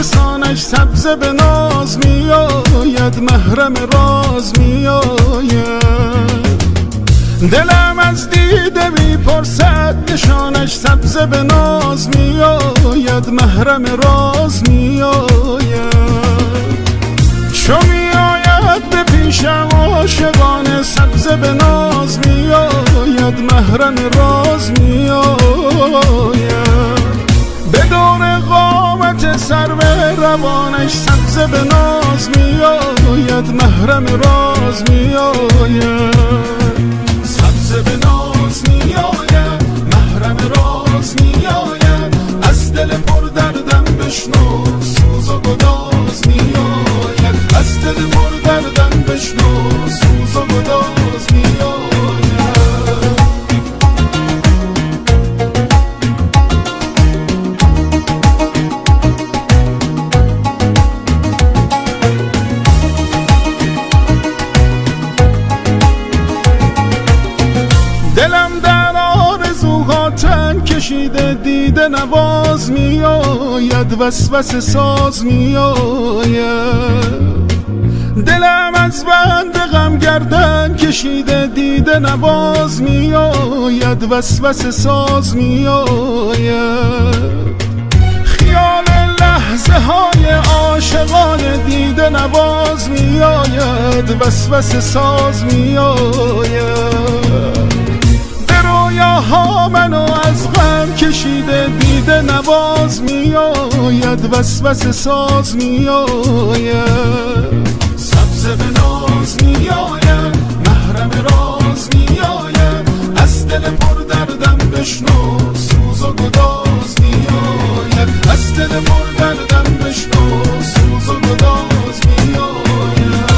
لسانش سبز به ناز میآید، محرم راز میآید. دلم از دیده میپرسد نشانش سبز به ناز میآید، محرم راز میآید. چو میآید به پیشم عاشقانه سبز به ناز میآید، محرم راز میآید. به دور قامت سرو روانش سبز به ناز میآید، محرم راز میآید. سبز به ناز میآید، محرم راز میآید. از دل پر دردم بشنو سوز و گداز میآید، از دل پر دردم بشنو سوز و گداز میآید. دلم در آرزوها تن کشیده دیده نواز میآید، وسوسه ساز میآید. دلم از بند غم گردن کشیده دیده نواز میآید، وسوسه ساز میآید. خیال لحظه های عاشقانه دیده نواز میآید، وسوسه ساز میآید. رویاها منو از غم کشیده دیده نواز میآید، وسوسه ساز میآید. سبز به ناز میآید، محرم راز میآید. از دل پر دردم بشنو سوز و گداز میآید، از دل پر دردم بشنو سوز و گداز میآید.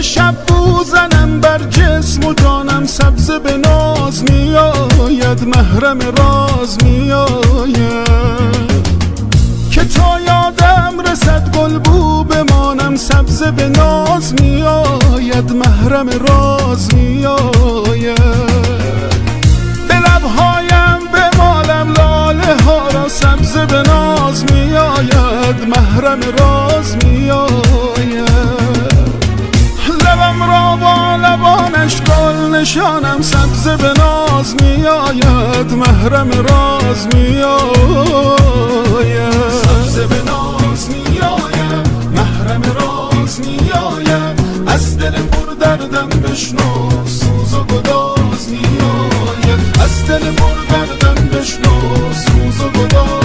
شب بوزنم بر جسم و جانم سبز به ناز میآید، محرم راز میآید. که تا یادم رسد گل بو بمانم سبز به ناز میآید، محرم راز میآید. به لبهایم بمالم لاله ها را سبز به ناز میآید، محرم راز میآید. لبم را با لبانش گل نشانم سبز به ناز میآید، محرم راز میآید. سبز به ناز میآید، محرم راز میآید. از دل پر دردم بشنو سوز و گداز میآید، از دل پر دردم بشنو سوز و گداز